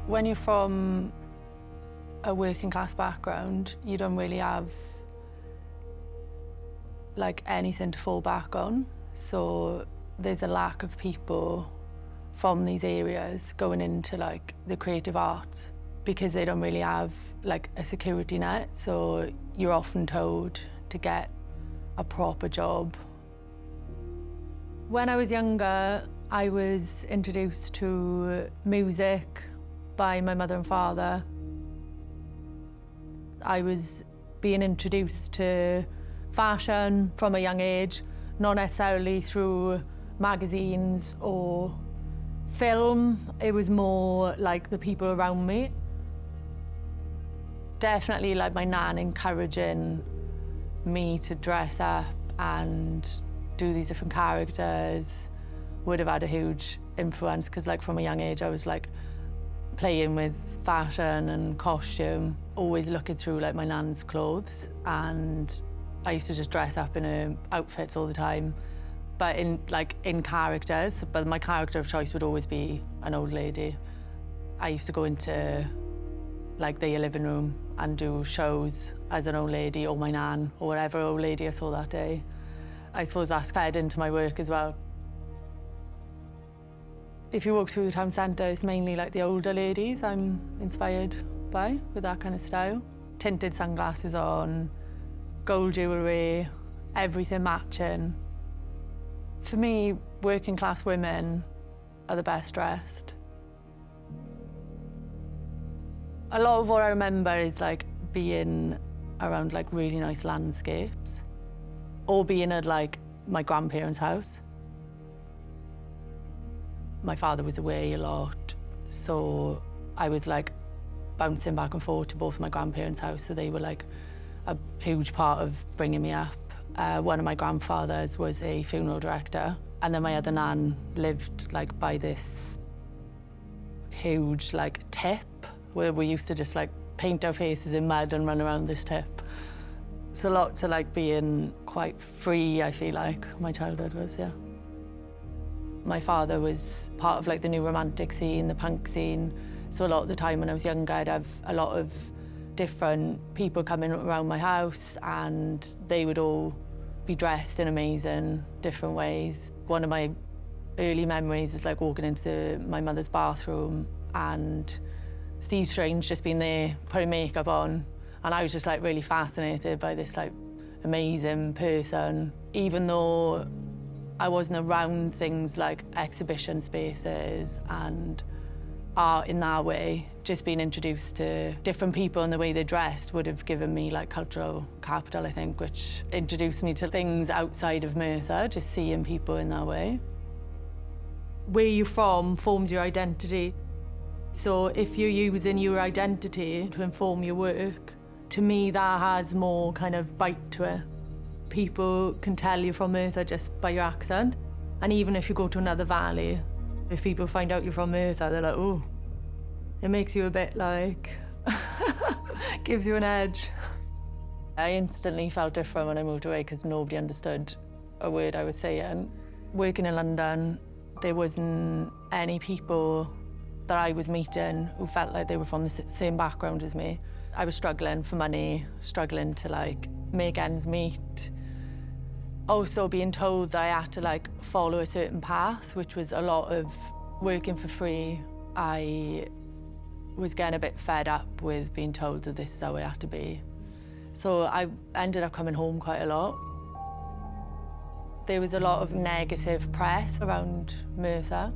When you're from a working class background, you don't really have like anything to fall back on. So there's a lack of people from these areas going into like the creative arts because they don't really have like a security net. So you're often told to get a proper job. When I was younger, I was introduced to music by my mother and father. I was being introduced to fashion from a young age, not necessarily through magazines or film. It was more like the people around me. Definitely like my nan encouraging me to dress up and do these different characters would have had a huge influence, because like from a young age I was like playing with fashion and costume, always looking through like my nan's clothes, and I used to just dress up in her outfits all the time, but in characters. But my character of choice would always be an old lady. I used to go into like their living room and do shows as an old lady or my nan or whatever old lady I saw that day. I suppose that's fed into my work as well. If you walk through the town centre, it's mainly like the older ladies I'm inspired by, with that kind of style. Tinted sunglasses on, gold jewellery, everything matching. For me, working class women are the best dressed. A lot of what I remember is like being around like really nice landscapes, or being at like my grandparents' house. My father was away a lot, so I was like bouncing back and forth to both my grandparents' house, so they were like a huge part of bringing me up. One of my grandfathers was a funeral director, and then my other nan lived like by this huge like tip where we used to just like paint our faces in mud and run around this tip. It's a lot to like being quite free, I feel like, my childhood was, yeah. My father was part of like the new romantic scene, the punk scene. So a lot of the time when I was younger, I'd have a lot of different people coming around my house, and they would all be dressed in amazing different ways. One of my early memories is like walking into my mother's bathroom and Steve Strange just being there, putting makeup on. And I was just like really fascinated by this like amazing person. Even though I wasn't around things like exhibition spaces and art in that way, just being introduced to different people and the way they dressed would have given me like cultural capital, I think, which introduced me to things outside of Merthyr, just seeing people in that way. Where you're from forms your identity. So if you're using your identity to inform your work, to me that has more kind of bite to it. People can tell you're from Merthyr just by your accent. And even if you go to another valley, if people find out you're from Merthyr, they're like, oh, it makes you a bit like, gives you an edge. I instantly felt different when I moved away because nobody understood a word I was saying. Working in London, there wasn't any people that I was meeting who felt like they were from the same background as me. I was struggling for money, struggling to like make ends meet. Also being told that I had to like follow a certain path, which was a lot of working for free. I was getting a bit fed up with being told that this is how I had to be. So I ended up coming home quite a lot. There was a lot of negative press around Merthyr.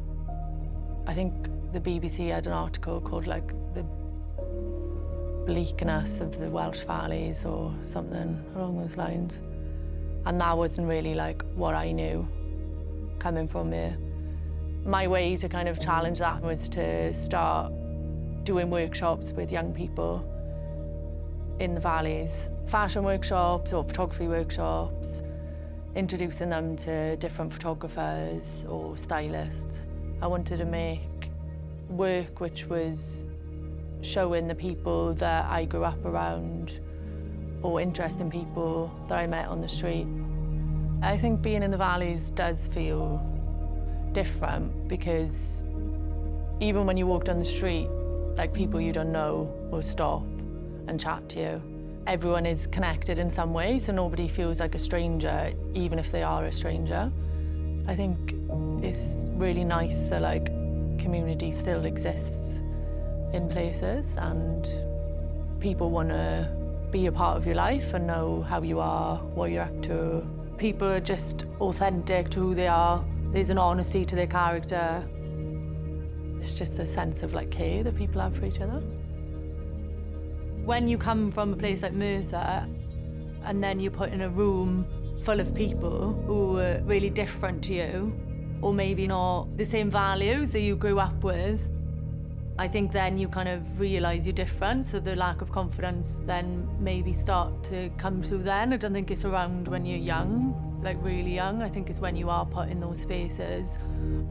I think the BBC had an article called like the bleakness of the Welsh valleys or something along those lines. And that wasn't really like what I knew coming from there. My way to kind of challenge that was to start doing workshops with young people in the valleys. Fashion workshops or photography workshops, introducing them to different photographers or stylists. I wanted to make work which was showing the people that I grew up around or interesting people that I met on the street. I think being in the valleys does feel different because even when you walk down the street, Like, people you don't know will stop and chat to you. Everyone is connected in some way, so nobody feels like a stranger, even if they are a stranger. I think it's really nice that, like, community still exists in places and people want to be a part of your life and know how you are, what you're up to. People are just authentic to who they are. There's an honesty to their character. It's just a sense of, like, care that people have for each other. When you come from a place like Merthyr and then you're put in a room full of people who are really different to you, or maybe not the same values that you grew up with, I think then you kind of realise you're different, so the lack of confidence then maybe start to come through then. I don't think it's around when you're young, like really young. I think it's when you are put in those spaces,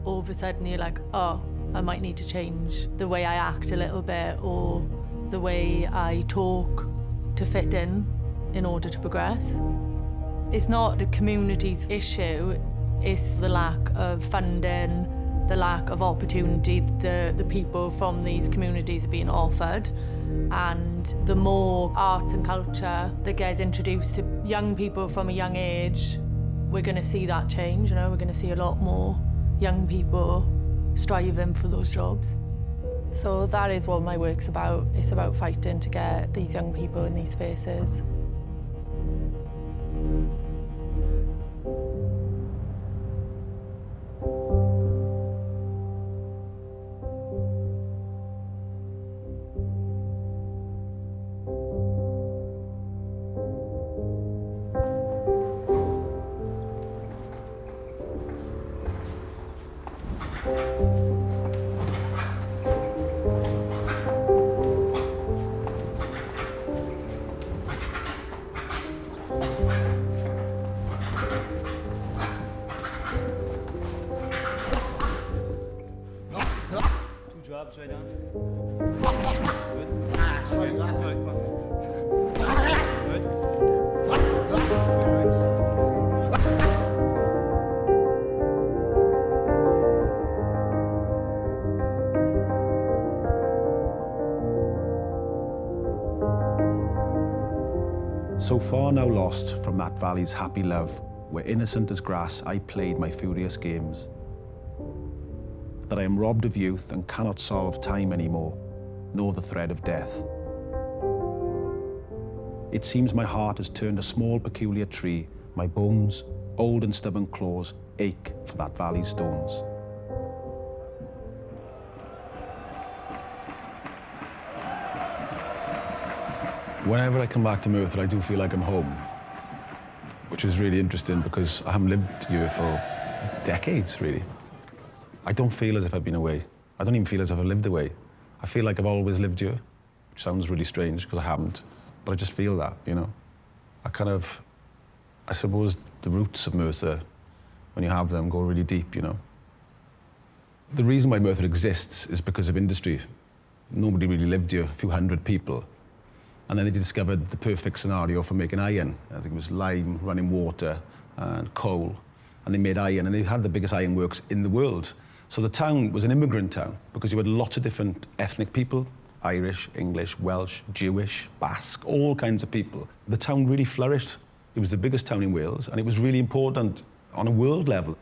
all of a sudden you're like, oh, I might need to change the way I act a little bit, or the way I talk to fit in order to progress. It's not the community's issue, it's the lack of funding, the lack of opportunity the people from these communities are being offered. And the more arts and culture that gets introduced to young people from a young age, we're going to see that change. You know, we're going to see a lot more young people striving for those jobs. So that is what my work's about. It's about fighting to get these young people in these spaces. Straight down. Good. Sorry, sorry. Good. So far now lost from that valley's happy love, where innocent as grass I played my furious games. That I am robbed of youth and cannot solve time anymore, nor the thread of death. It seems my heart has turned a small peculiar tree, my bones, old and stubborn claws, ache for that valley's stones. Whenever I come back to Merthyr, I do feel like I'm home, which is really interesting because I haven't lived here for decades, really. I don't feel as if I've been away. I don't even feel as if I've lived away. I feel like I've always lived here, which sounds really strange because I haven't, but I just feel that, you know. I suppose the roots of Merthyr, when you have them, go really deep, you know. The reason why Merthyr exists is because of industry. Nobody really lived here, a few hundred people. And then they discovered the perfect scenario for making iron. I think it was lime, running water, and coal. And they made iron, and they had the biggest iron works in the world. So the town was an immigrant town because you had lots of different ethnic people, Irish, English, Welsh, Jewish, Basque, all kinds of people. The town really flourished. It was the biggest town in Wales, and it was really important on a world level.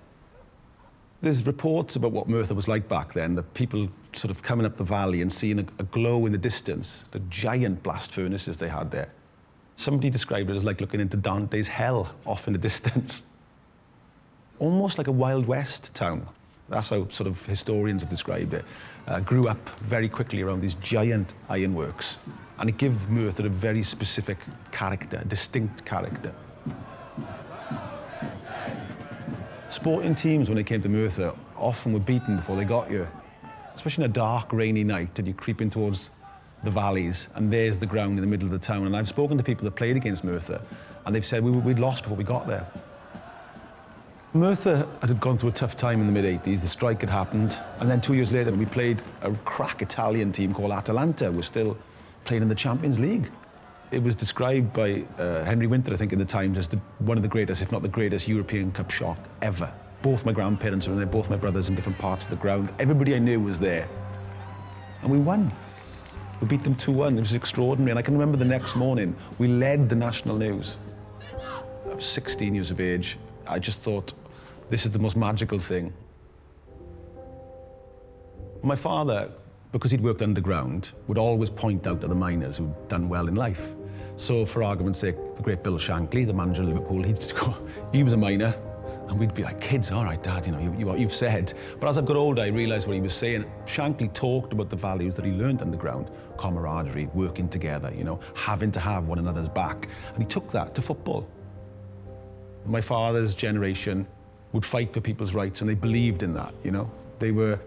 There's reports about what Merthyr was like back then, that people sort of coming up the valley and seeing a glow in the distance, the giant blast furnaces they had there. Somebody described it as like looking into Dante's hell off in the distance. Almost like a Wild West town. That's how sort of historians have described it. Grew up very quickly around these giant ironworks. And it gave Merthyr a very specific character, a distinct character. Sporting teams, when they came to Merthyr, often were beaten before they got here. Especially on a dark, rainy night, and you're creeping towards the valleys, and there's the ground in the middle of the town. And I've spoken to people that played against Merthyr, and they've said we'd lost before we got there. Merthyr had gone through a tough time in the mid-80s. The strike had happened, and then 2 years later, we played a crack Italian team called Atalanta, who was still playing in the Champions League. It was described by Henry Winter, I think, in the Times, as one of the greatest, if not the greatest, European Cup shock ever. Both my grandparents were there, both my brothers in different parts of the ground. Everybody I knew was there. And we won. We beat them 2-1, it was extraordinary. And I can remember the next morning, we led the national news. I was 16 years of age. I just thought, this is the most magical thing. My father, because he'd worked underground, would always point out to the miners who'd done well in life. So for argument's sake, the great Bill Shankly, the manager of Liverpool, he was a miner, and we'd be like, kids, all right, Dad, you know, what you've said. But as I've got older, I realised what he was saying. Shankly talked about the values that he learned underground, camaraderie, working together, you know, having to have one another's back. And he took that to football. My father's generation would fight for people's rights, and they believed in that, you know. They were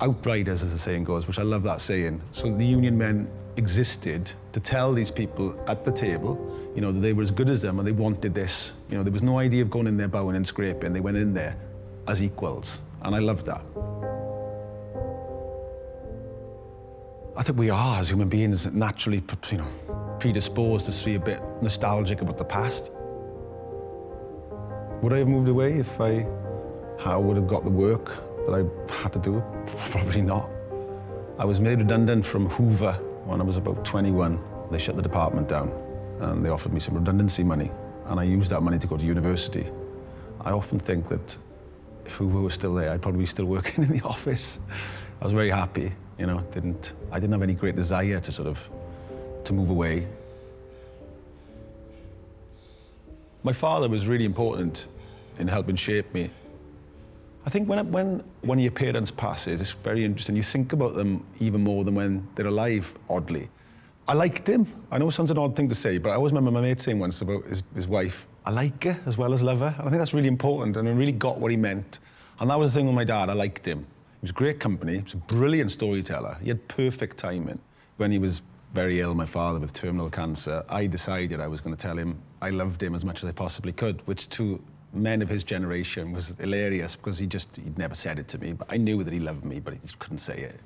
outriders, as the saying goes, which I love that saying. So the union men existed to tell these people at the table, you know, that they were as good as them and they wanted this. You know, there was no idea of going in there bowing and scraping. They went in there as equals, and I loved that. I think we are, as human beings, naturally, you know, predisposed to be a bit nostalgic about the past. Would I have moved away if I would have got the work that I had to do? Probably not. I was made redundant from Hoover when I was about 21. They shut the department down and they offered me some redundancy money, and I used that money to go to university. I often think that if Hoover was still there, I'd probably be still working in the office. I was very happy, you know, I didn't have any great desire to move away. My father was really important in helping shape me. I think when your parents passes, it's very interesting. You think about them even more than when they're alive, oddly. I liked him. I know it sounds an odd thing to say, but I always remember my mate saying once about his wife, I like her as well as love her. And I think that's really important, and I really got what he meant. And that was the thing with my dad, I liked him. He was great company, he was a brilliant storyteller. He had perfect timing. When he was very ill, my father, with terminal cancer, I decided I was going to tell him I loved him as much as I possibly could, which to men of his generation was hilarious, because he'd never said it to me, but I knew that he loved me, but he just couldn't say it.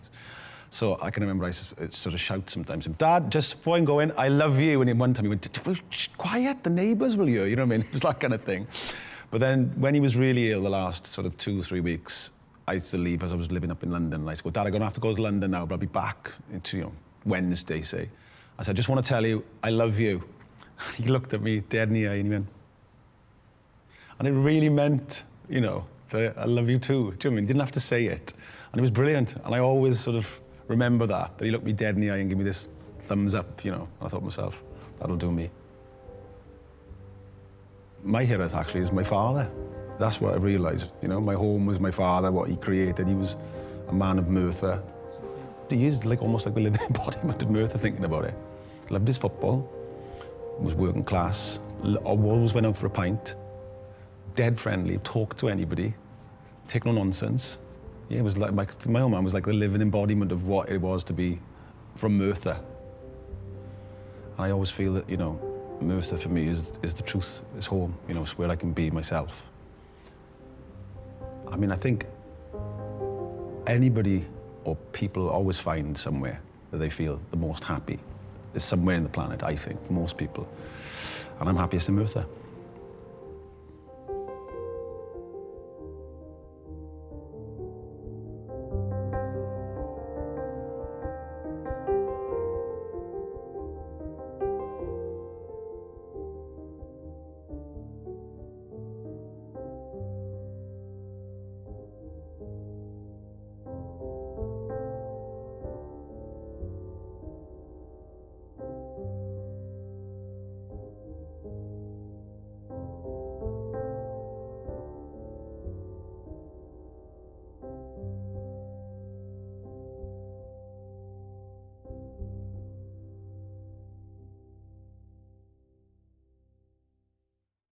So I can remember I sort of shout sometimes, Dad, just before I'm going, I love you. And then one time he went, quiet, the neighbours will hear, you know what I mean? It was that kind of thing. But then when he was really ill, the last sort of 2 or 3 weeks, I used to leave as I was living up in London. And I used to go, Dad, I'm going to have to go to London now, but I'll be back into, you know, Wednesday, say. I said, I just want to tell you, I love you. He looked at me dead in the eye and he went, and it really meant, you know, that I love you too. Do you know what I mean? He didn't have to say it. And it was brilliant. And I always sort of remember that he looked me dead in the eye and gave me this thumbs up, you know. I thought to myself, that'll do me. My HIRAETH actually is my father. That's what I realised, you know. My home was my father, what he created. He was a man of Merthyr. He is like almost like the living embodiment of Merthyr, thinking about it. Loved his football, was working class, always went out for a pint, dead friendly, talked to anybody, take no nonsense. Yeah, it was like my old man was like the living embodiment of what it was to be from Merthyr. And I always feel that, you know, Merthyr for me is the truth, is home, you know, it's where I can be myself. I mean, I think anybody or people always find somewhere that they feel the most happy. There's somewhere in the planet, I think, for most people. And I'm happiest in Merthyr.